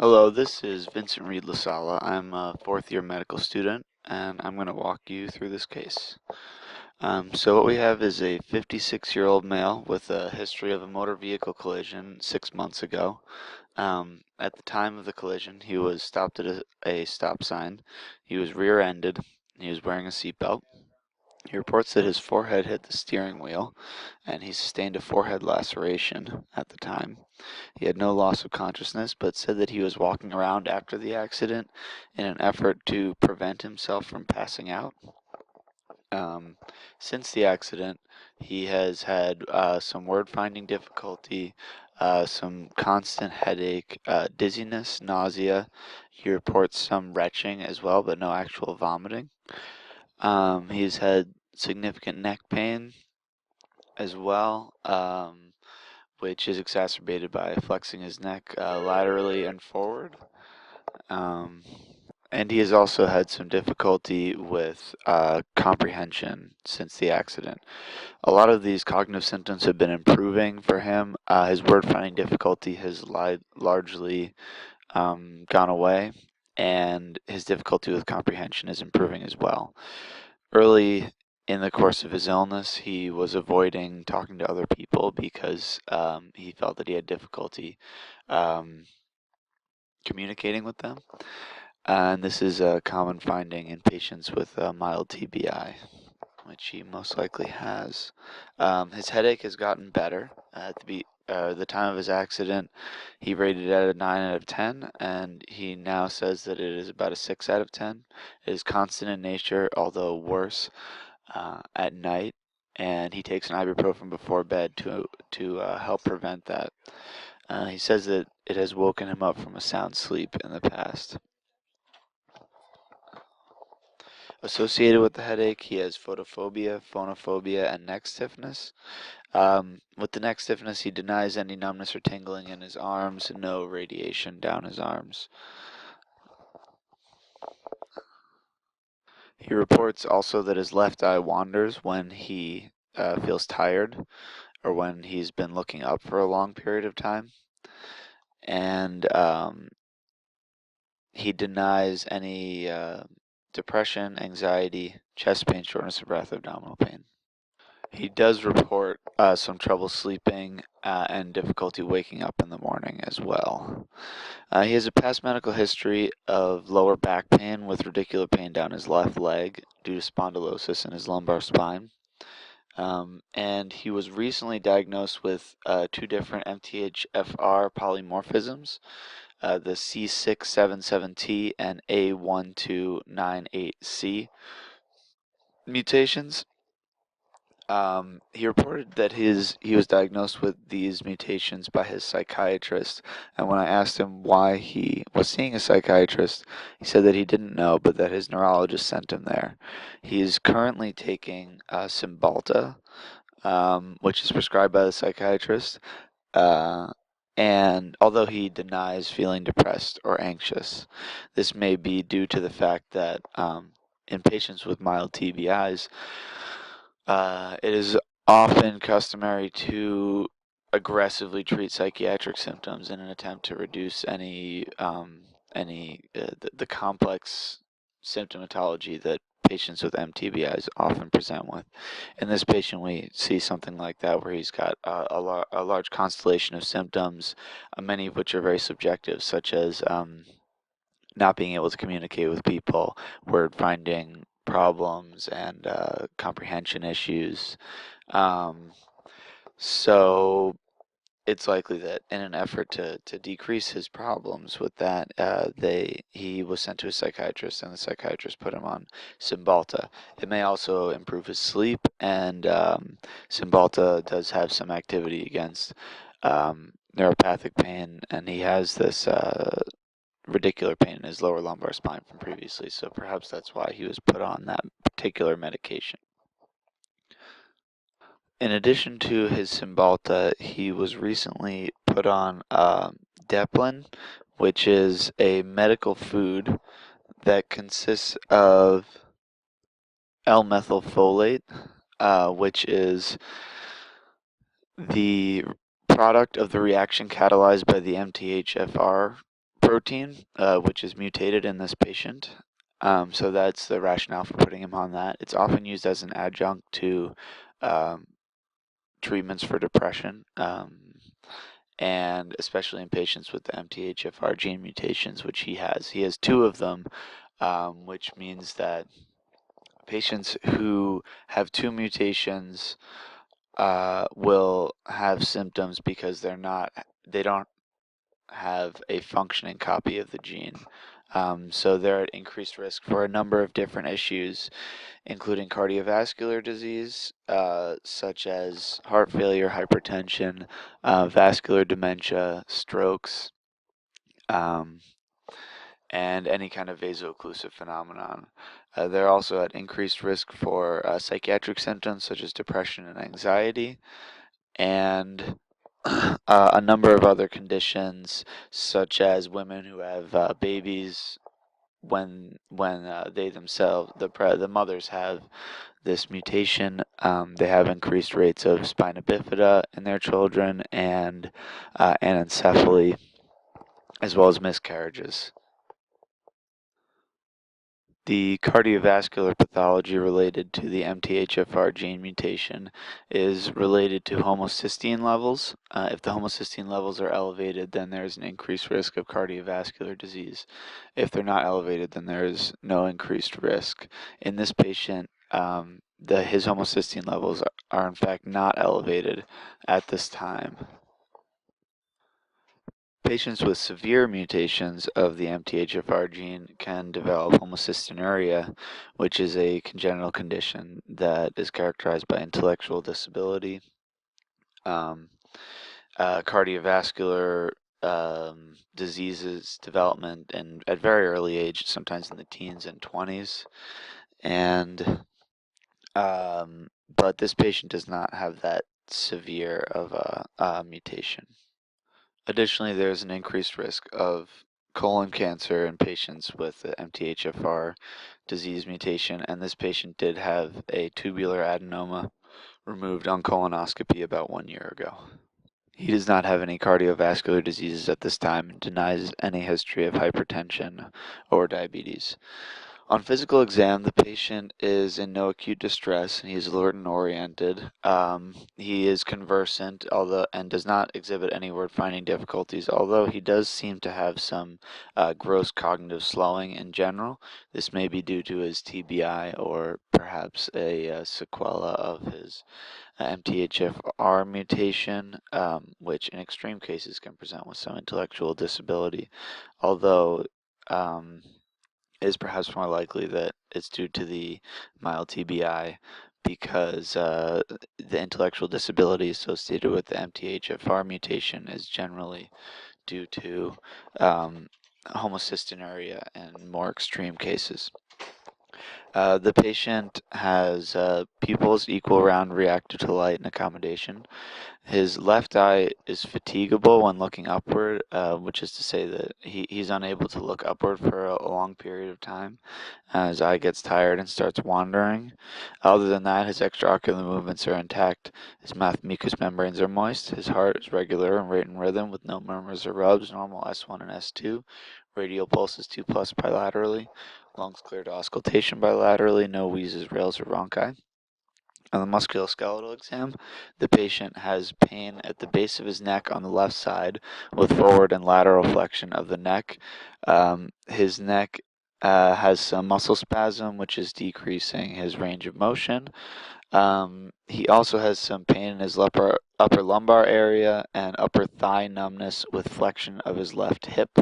Hello, this is Vincent Lasala. I'm a fourth year medical student and I'm going to walk you through this case. So what we have is a 56-year-old male with a history of a motor vehicle collision 6 months ago. At the time of the collision, he was stopped at a stop sign. He was rear-ended. He was wearing a seatbelt. He reports that his forehead hit the steering wheel and he sustained a forehead laceration at the time. He had no loss of consciousness, but said that he was walking around after the accident in an effort to prevent himself from passing out. Um, since the accident, he has had some word finding difficulty, some constant headache, dizziness, nausea. He reports some retching as well, but no actual vomiting. He's had significant neck pain as well. Which is exacerbated by flexing his neck laterally and forward. Um, and he has also had some difficulty with comprehension since the accident. A lot of these cognitive symptoms have been improving for him. His word finding difficulty has largely gone away, and his difficulty with comprehension is improving as well. Early in the course of his illness, he was avoiding talking to other people because he felt that he had difficulty um, communicating with them. And this is a common finding in patients with mild TBI, which he most likely has. His headache has gotten better. At the time of his accident, he rated it at a 9 out of 10, and he now says that it is about a 6 out of 10. It is constant in nature, although worse at night, and he takes an ibuprofen before bed to help prevent that. He says that it has woken him up from a sound sleep in the past. Associated with the headache, he has photophobia, phonophobia, and neck stiffness. With the neck stiffness, he denies any numbness or tingling in his arms, no radiation down his arms. He reports also that his left eye wanders when he feels tired or when he's been looking up for a long period of time. And he denies any depression, anxiety, chest pain, shortness of breath, abdominal pain. He does report some trouble sleeping and difficulty waking up in the morning as well. He has a past medical history of lower back pain with radicular pain down his left leg due to spondylosis in his lumbar spine. And he was recently diagnosed with two different MTHFR polymorphisms, the C677T and A1298C mutations. He reported that he was diagnosed with these mutations by his psychiatrist, and when I asked him why he was seeing a psychiatrist, he said that he didn't know, but that his neurologist sent him there. He is currently taking Cymbalta, which is prescribed by the psychiatrist, uh, and although he denies feeling depressed or anxious, this may be due to the fact that in patients with mild TBIs, it is often customary to aggressively treat psychiatric symptoms in an attempt to reduce the complex symptomatology that patients with MTBIs often present with. In this patient, we see something like that where he's got a large constellation of symptoms, many of which are very subjective, such as not being able to communicate with people, word finding problems, and comprehension issues. Um, so it's likely that in an effort to decrease his problems with that, he was sent to a psychiatrist, and the psychiatrist put him on Cymbalta. It may also improve his sleep, and Cymbalta does have some activity against neuropathic pain, and he has this radicular pain in his lower lumbar spine from previously, so perhaps that's why he was put on that particular medication. In addition to his Cymbalta, he was recently put on Deplin, which is a medical food that consists of L-methylfolate, which is the product of the reaction catalyzed by the MTHFR protein, which is mutated in this patient. So that's the rationale for putting him on that. It's often used as an adjunct to um, treatments for depression, and especially in patients with the MTHFR gene mutations, which he has. He has two of them, which means that patients who have two mutations will have symptoms because they don't have a functioning copy of the gene. So they're at increased risk for a number of different issues, including cardiovascular disease, such as heart failure, hypertension, vascular dementia, strokes, um, and any kind of vaso-occlusive phenomenon. They're also at increased risk for psychiatric symptoms such as depression and anxiety, and a number of other conditions, such as women who have babies when they themselves, the mothers have this mutation. They have increased rates of spina bifida in their children and anencephaly, as well as miscarriages. The cardiovascular pathology related to the MTHFR gene mutation is related to homocysteine levels. If the homocysteine levels are elevated, then there's an increased risk of cardiovascular disease. If they're not elevated, then there is no increased risk. In this patient, his homocysteine levels are in fact not elevated at this time. Patients with severe mutations of the MTHFR gene can develop homocystinuria, which is a congenital condition that is characterized by intellectual disability, cardiovascular diseases, development, and at very early age, sometimes in the teens and 20s. And but this patient does not have that severe of a mutation. Additionally, there's an increased risk of colon cancer in patients with the MTHFR disease mutation, and this patient did have a tubular adenoma removed on colonoscopy about 1 year ago. He does not have any cardiovascular diseases at this time and denies any history of hypertension or diabetes. On physical exam, the patient is in no acute distress and he is alert and oriented. He is conversant, and does not exhibit any word finding difficulties, although he does seem to have some gross cognitive slowing in general. This may be due to his TBI or perhaps a sequela of his MTHFR mutation, which in extreme cases can present with some intellectual disability, although it is perhaps more likely that it's due to the mild TBI because the intellectual disability associated with the MTHFR mutation is generally due to homocystinuria in more extreme cases. The patient has pupils equal round reactive to light and accommodation. His left eye is fatigable when looking upward, which is to say that he's unable to look upward for a long period of time. His eye gets tired and starts wandering. Other than that, his extraocular movements are intact. His mucous membranes are moist. His heart is regular and rate and rhythm with no murmurs or rubs, normal S1 and S2. Radial pulse is 2+ bilaterally. Lungs clear to auscultation bilaterally. No wheezes, rales, or rhonchi. On the musculoskeletal exam, the patient has pain at the base of his neck on the left side with forward and lateral flexion of the neck. His neck has some muscle spasm, which is decreasing his range of motion. He also has some pain in his upper lumbar area and upper thigh numbness with flexion of his left hip.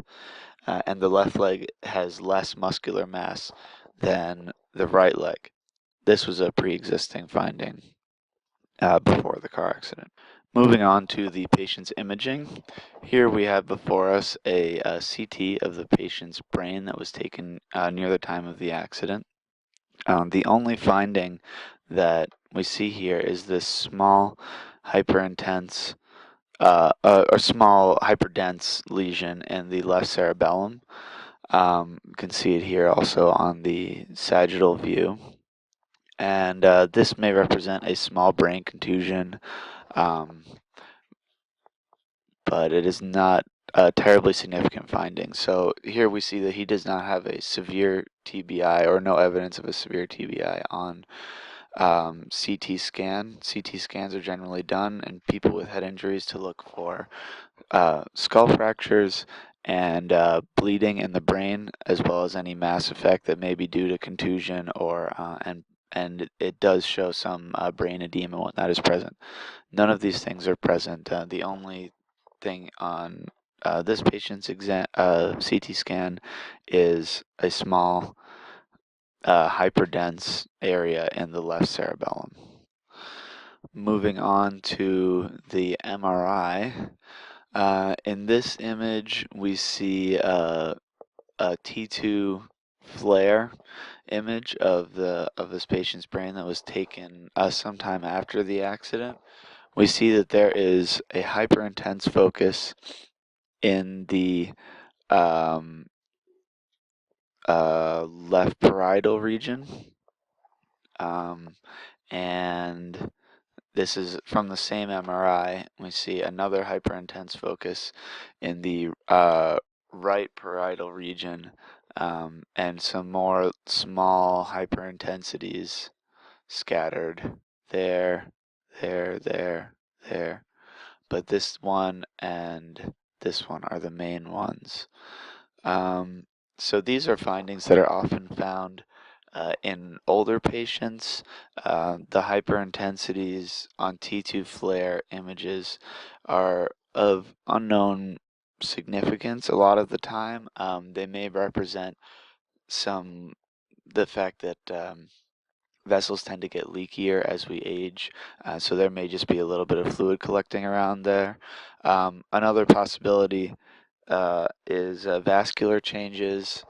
And the left leg has less muscular mass than the right leg. This was a pre-existing finding before the car accident. Moving on to the patient's imaging. Here we have before us a CT of the patient's brain that was taken near the time of the accident. The only finding that we see here is this small hyperintense or small hyperdense lesion in the left cerebellum. You can see it here also on the sagittal view. And this may represent a small brain contusion, but it is not terribly significant finding. So here we see that he does not have a severe TBI or no evidence of a severe TBI on CT scan. CT scans are generally done in people with head injuries to look for skull fractures and bleeding in the brain, as well as any mass effect that may be due to contusion or and it does show some brain edema when that is present. None of these things are present. The only thing on this patient's CT scan is a small hyperdense area in the left cerebellum. Moving on to the MRI. In this image, we see a T2 flare image of this patient's brain that was taken sometime after the accident. We see that there is a hyperintense focus in the um, left parietal region, and this is from the same MRI. We see another hyperintense focus in the right parietal region, and some more small hyperintensities scattered there, there. But this one and this one are the main ones. So these are findings that are often found in older patients. The hyperintensities on T2 flare images are of unknown significance a lot of the time. They may represent the fact that vessels tend to get leakier as we age, so there may just be a little bit of fluid collecting around there. Another possibility is vascular changes,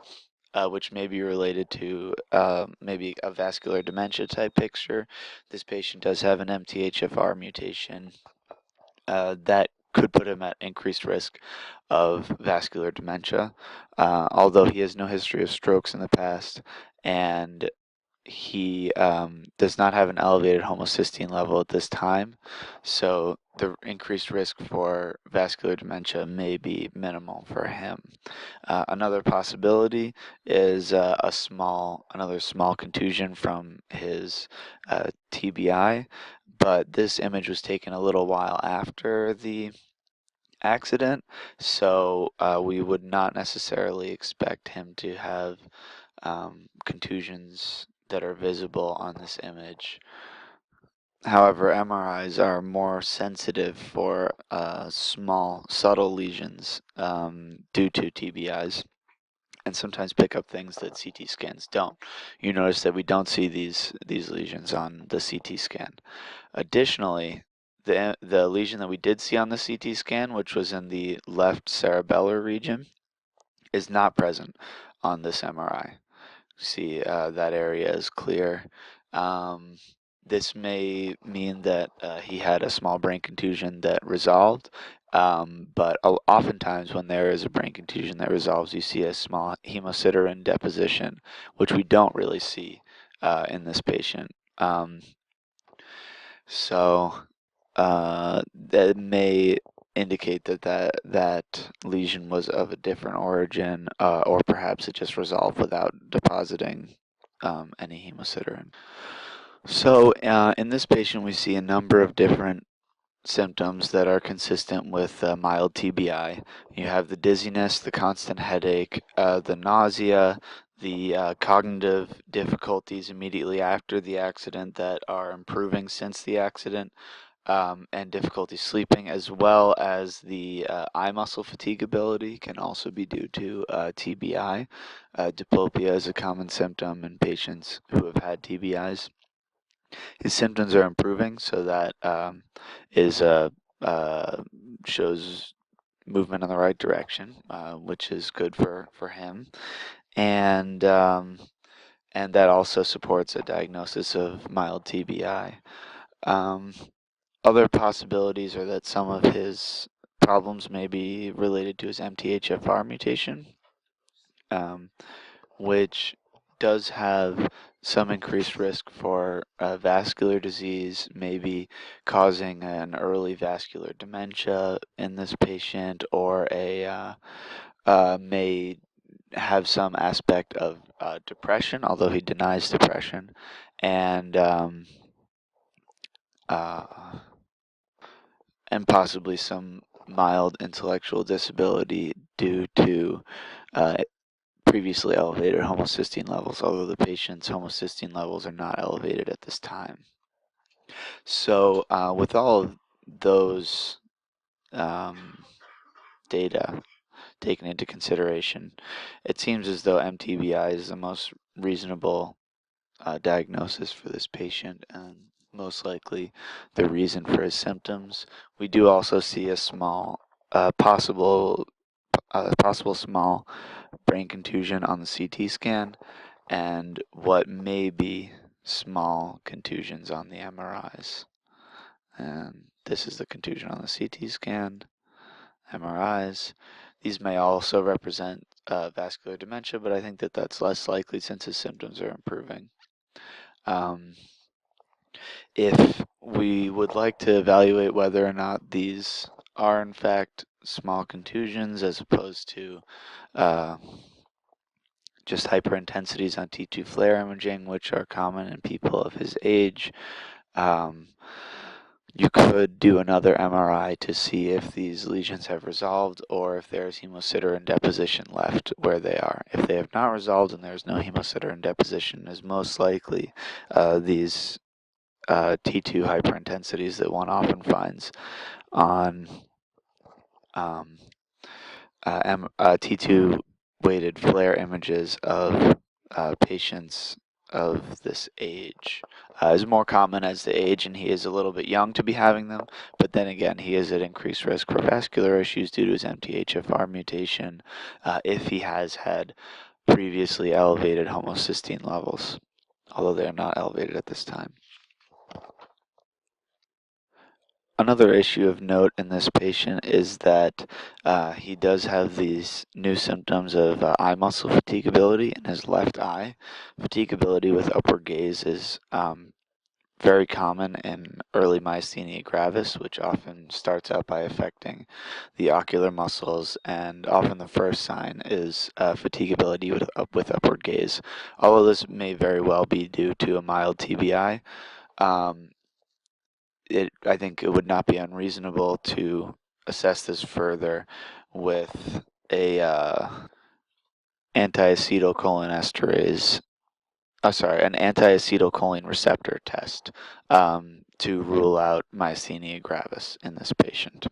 which may be related to maybe a vascular dementia type picture. This patient does have an MTHFR mutation that could put him at increased risk of vascular dementia, although he has no history of strokes in the past, and he does not have an elevated homocysteine level at this time, so the increased risk for vascular dementia may be minimal for him. Another possibility is another small contusion from his TBI, but this image was taken a little while after the accident, so we would not necessarily expect him to have contusions that are visible on this image. However, MRIs are more sensitive for small, subtle lesions due to TBIs, and sometimes pick up things that CT scans don't. You notice that we don't see these lesions on the CT scan. Additionally, the lesion that we did see on the CT scan, which was in the left cerebellar region, is not present on this MRI. See, that area is clear. This may mean that he had a small brain contusion that resolved, but oftentimes when there is a brain contusion that resolves, you see a small hemosiderin deposition, which we don't really see in this patient. So that may indicate that lesion was of a different origin, or perhaps it just resolved without depositing any hemosiderin. So in this patient, we see a number of different symptoms that are consistent with mild TBI. You have the dizziness, the constant headache, the nausea, the cognitive difficulties immediately after the accident that are improving since the accident, and difficulty sleeping, as well as the eye muscle fatigability can also be due to TBI. Diplopia is a common symptom in patients who have had TBIs. His symptoms are improving, so that is shows movement in the right direction, which is good for him, and that also supports a diagnosis of mild TBI. Other possibilities are that some of his problems may be related to his MTHFR mutation, which does have some increased risk for vascular disease, maybe causing an early vascular dementia in this patient, or may have some aspect of depression, although he denies depression, and uh, and possibly some mild intellectual disability due to uh, previously elevated homocysteine levels, although the patient's homocysteine levels are not elevated at this time. So, with all of those data taken into consideration, it seems as though MTBI is the most reasonable diagnosis for this patient and most likely the reason for his symptoms. We do also see a small, possible small brain contusion on the CT scan and what may be small contusions on the MRIs. And this is the contusion on the CT scan, MRIs. These may also represent vascular dementia, but I think that that's less likely since his symptoms are improving. If we would like to evaluate whether or not these are in fact small contusions as opposed to just hyperintensities on T2 flare imaging, which are common in people of his age, you could do another MRI to see if these lesions have resolved or if there's hemosiderin deposition left where they are. If they have not resolved and there's no hemosiderin deposition, is most likely these T2 hyperintensities that one often finds on T2 weighted flare images of patients of this age. Is more common as they age, and he is a little bit young to be having them, but then again, he is at increased risk for vascular issues due to his MTHFR mutation if he has had previously elevated homocysteine levels, although they are not elevated at this time. Another issue of note in this patient is that he does have these new symptoms of eye muscle fatigability in his left eye. Fatigability with upward gaze is very common in early myasthenia gravis, which often starts out by affecting the ocular muscles, and often the first sign is fatigability with upward gaze. Although this may very well be due to a mild TBI, I think it would not be unreasonable to assess this further with a anti-acetylcholinesterase, an anti-acetylcholine receptor test to rule out myasthenia gravis in this patient.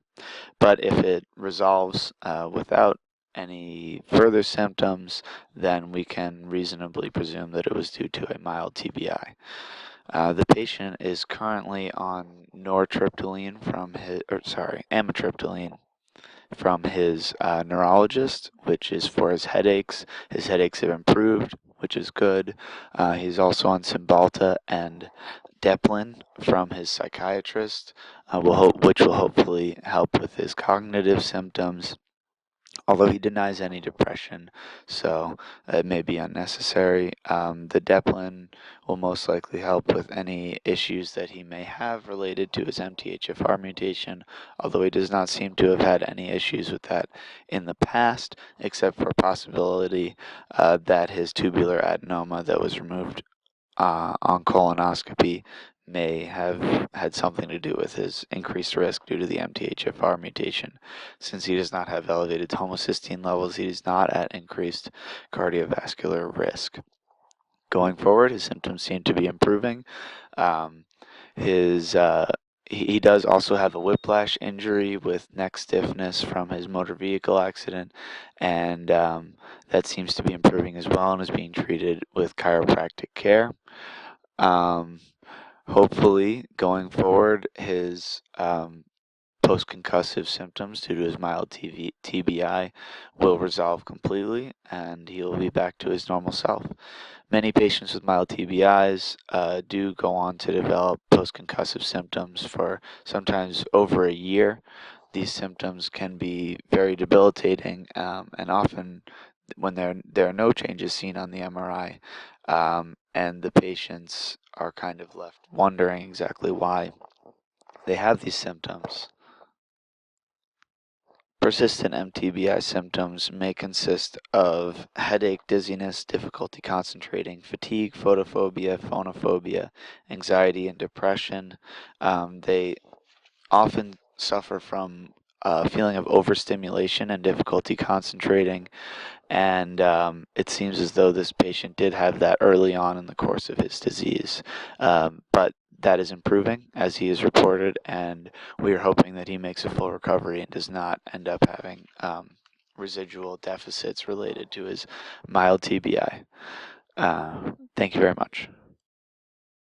But if it resolves without any further symptoms, then we can reasonably presume that it was due to a mild TBI. The patient is currently on amitriptyline from his neurologist, which is for his headaches. His headaches have improved, which is good. He's also on Cymbalta and Deplin from his psychiatrist, which will hopefully help with his cognitive symptoms, although he denies any depression, so it may be unnecessary. The Deplin will most likely help with any issues that he may have related to his MTHFR mutation, although he does not seem to have had any issues with that in the past, except for a possibility that his tubular adenoma that was removed on colonoscopy may have had something to do with his increased risk due to the MTHFR mutation. Since he does not have elevated homocysteine levels, he is not at increased cardiovascular risk. Going forward, his symptoms seem to be improving. He does also have a whiplash injury with neck stiffness from his motor vehicle accident, and that seems to be improving as well and is being treated with chiropractic care. Hopefully, going forward, his post-concussive symptoms due to his mild TBI will resolve completely, and he will be back to his normal self. Many patients with mild TBIs do go on to develop post-concussive symptoms for sometimes over a year. These symptoms can be very debilitating, and often when there are no changes seen on the MRI, and the patients are kind of left wondering exactly why they have these symptoms. Persistent MTBI symptoms may consist of headache, dizziness, difficulty concentrating, fatigue, photophobia, phonophobia, anxiety, and depression. They often suffer from a feeling of overstimulation and difficulty concentrating, and it seems as though this patient did have that early on in the course of his disease. But that is improving as he is reported, and we are hoping that he makes a full recovery and does not end up having residual deficits related to his mild TBI. Thank you very much.